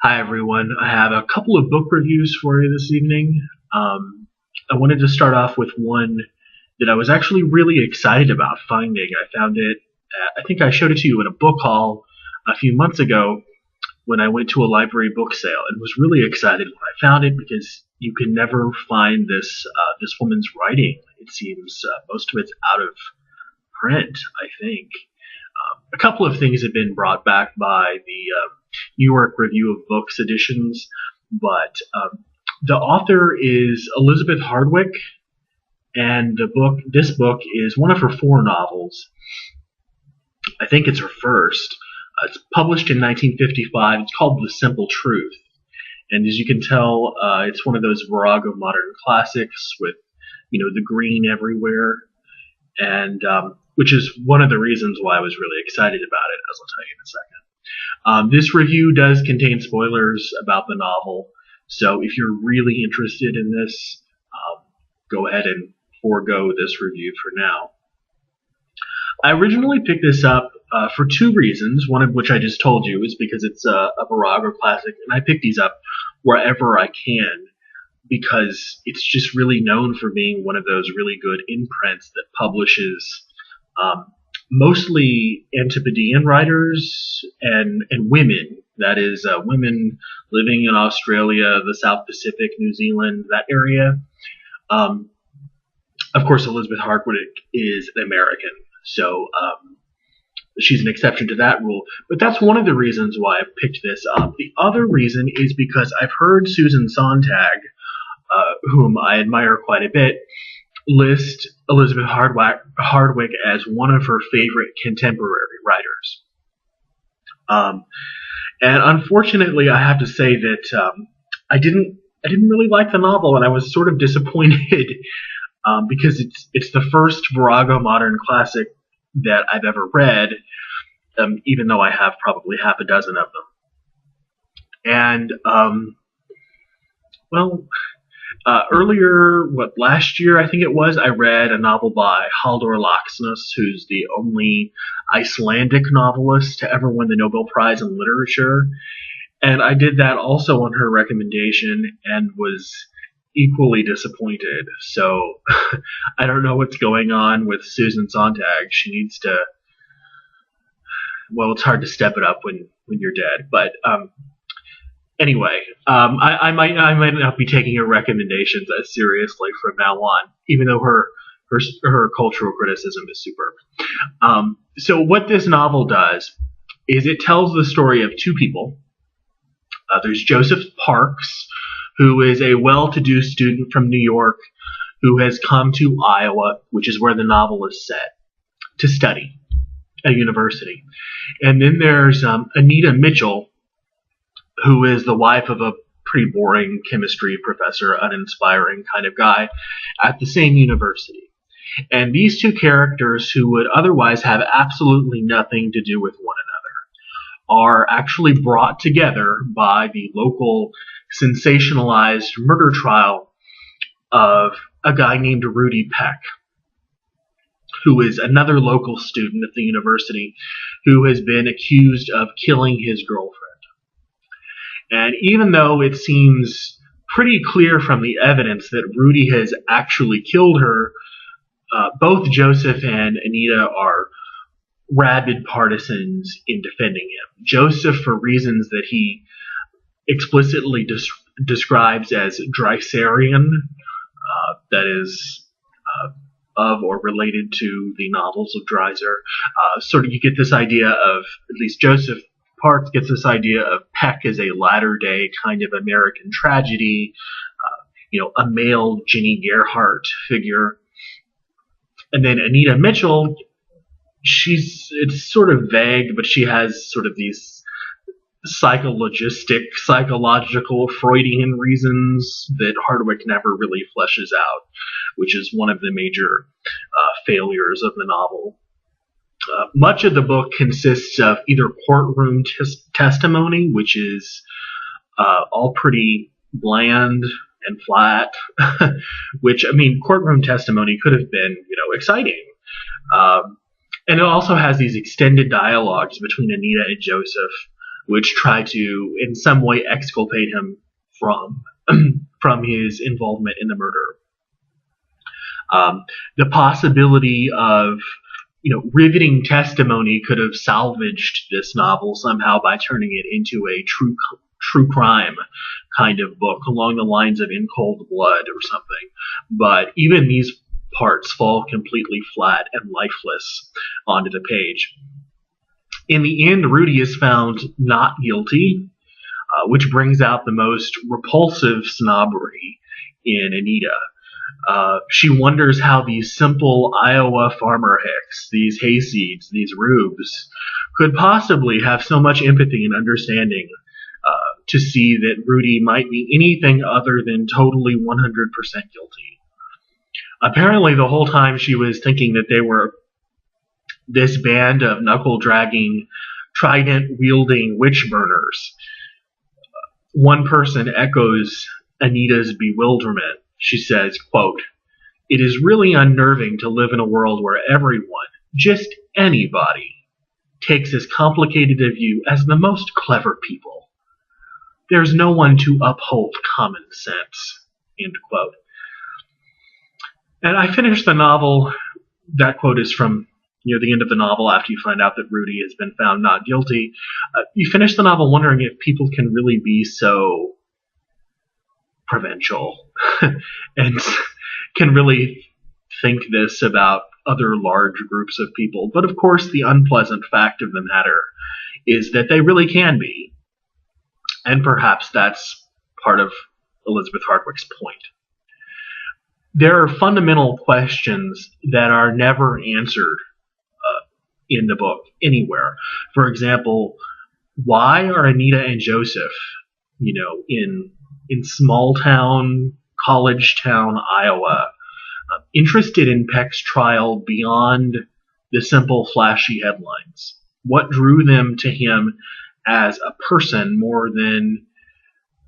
Hi, everyone. I have a couple of book reviews for you this evening. I wanted to start off with one that I was actually really excited about finding. I found it, I think I showed it to you in a book haul a few months ago when I went to a library book sale and was really excited when I found it because you can never find this woman's writing. It seems most of it's out of print, I think. A couple of things have been brought back by the New York Review of Books editions, but the author is Elizabeth Hardwick, and this book is one of her four novels. I think it's her first. It's published in 1955. It's called The Simple Truth, and as you can tell, it's one of those Virago modern classics with the green everywhere, and which is one of the reasons why I was really excited about it, as I'll tell you in a second. This review does contain spoilers about the novel, so if you're really interested in this, go ahead and forego this review for now. I originally picked this up for two reasons, one of which I just told you is because it's a Virago classic, and I pick these up wherever I can because it's just really known for being one of those really good imprints that publishes mostly Antipodean writers and women. That is, women living in Australia, the South Pacific, New Zealand, that area. Of course, Elizabeth Hardwick is an American, so she's an exception to that rule. But that's one of the reasons why I picked this up. The other reason is because I've heard Susan Sontag, whom I admire quite a bit, list Elizabeth Hardwick as one of her favorite contemporary writers. And unfortunately, I have to say that I didn't really like the novel, and I was sort of disappointed because it's the first Virago modern classic that I've ever read, even though I have probably half a dozen of them. And earlier, last year I think it was, I read a novel by Halldór Laxness, who's the only Icelandic novelist to ever win the Nobel Prize in Literature. And I did that also on her recommendation and was equally disappointed. So I don't know what's going on with Susan Sontag. She needs to, well, it's hard to step it up when you're dead. But anyway, I might not be taking her recommendations as seriously from now on, even though her cultural criticism is superb. So what this novel does is it tells the story of two people. There's Joseph Parks, who is a well-to-do student from New York who has come to Iowa, which is where the novel is set, to study at a university. And then there's Anita Mitchell, who is the wife of a pretty boring chemistry professor, uninspiring kind of guy at the same university. And these two characters, who would otherwise have absolutely nothing to do with one another, are actually brought together by the local sensationalized murder trial of a guy named Rudy Peck, who is another local student at the university who has been accused of killing his girlfriend. And even though it seems pretty clear from the evidence that Rudy has actually killed her, both Joseph and Anita are rabid partisans in defending him. Joseph, for reasons that he explicitly describes as Dreiserian, that is of or related to the novels of Dreiser. Sort of you get this idea of, at least Joseph Parks gets this idea of Peck as a latter-day kind of American tragedy, a male Jenny Gerhardt figure. And then Anita Mitchell, it's sort of vague, but she has sort of these psychological Freudian reasons that Hardwick never really fleshes out, which is one of the major failures of the novel. Much of the book consists of either courtroom testimony, which is all pretty bland and flat, which, I mean, courtroom testimony could have been, exciting. And it also has these extended dialogues between Anita and Joseph which try to in some way exculpate him from from his involvement in the murder. The possibility of riveting testimony could have salvaged this novel somehow by turning it into a true crime kind of book along the lines of In Cold Blood or something. But even these parts fall completely flat and lifeless onto the page. In the end, Rudy is found not guilty, which brings out the most repulsive snobbery in Anita. She wonders how these simple Iowa farmer hicks, these hayseeds, these rubes, could possibly have so much empathy and understanding to see that Rudy might be anything other than totally 100% guilty. Apparently, the whole time she was thinking that they were this band of knuckle-dragging, trident-wielding witch-burners. One person echoes Anita's bewilderment. She says, quote, "It is really unnerving to live in a world where everyone, just anybody, takes as complicated a view as the most clever people. There's no one to uphold common sense." End quote. And I finished the novel. That quote is from near the end of the novel after you find out that Rudy has been found not guilty. You finish the novel wondering if people can really be so provincial and can really think this about other large groups of people. But of course, the unpleasant fact of the matter is that they really can be. And perhaps that's part of Elizabeth Hardwick's point. There are fundamental questions that are never answered in the book anywhere. For example, why are Anita and Joseph, in small town, college town Iowa, interested in Peck's trial beyond the simple, flashy headlines? What drew them to him as a person more than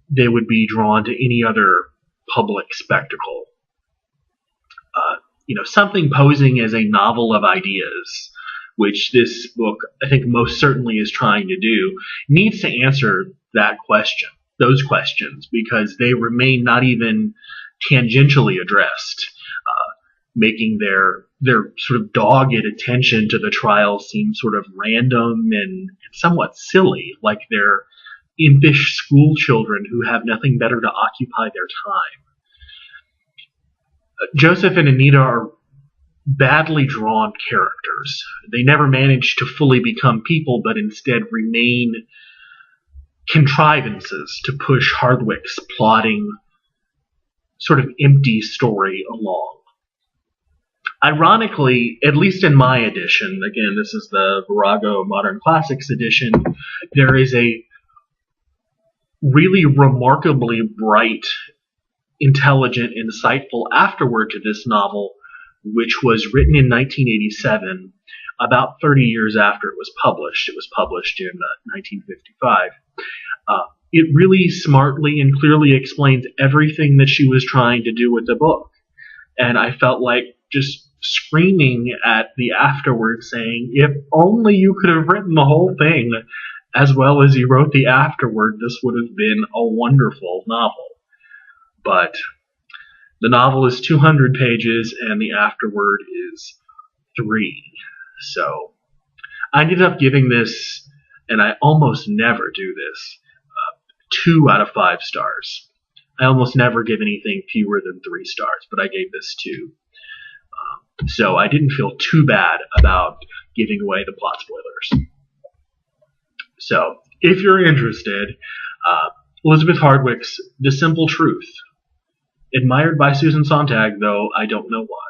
they would be drawn to any other public spectacle? Something posing as a novel of ideas, which this book, I think, most certainly is trying to do, needs to answer those questions, because they remain not even tangentially addressed, making their sort of dogged attention to the trial seem sort of random and somewhat silly, like they're impish school children who have nothing better to occupy their time. Joseph and Anita are badly drawn characters. They never manage to fully become people, but instead remain contrivances to push Hardwick's plotting, sort of empty story along. Ironically, at least in my edition, again, this is the Virago Modern Classics edition, there is a really remarkably bright, intelligent, insightful afterword to this novel, which was written in 1987, about 30 years after it was published. It was published in 1955. It really smartly and clearly explains everything that she was trying to do with the book. And I felt like just screaming at the afterword saying, if only you could have written the whole thing as well as you wrote the afterword, this would have been a wonderful novel. But the novel is 200 pages and the afterword is 3. So I ended up giving this, and I almost never do this, 2 out of 5 stars. I almost never give anything fewer than 3 stars, but I gave this 2. So I didn't feel too bad about giving away the plot spoilers. So if you're interested, Elizabeth Hardwick's The Simple Truth. Admired by Susan Sontag, though I don't know why.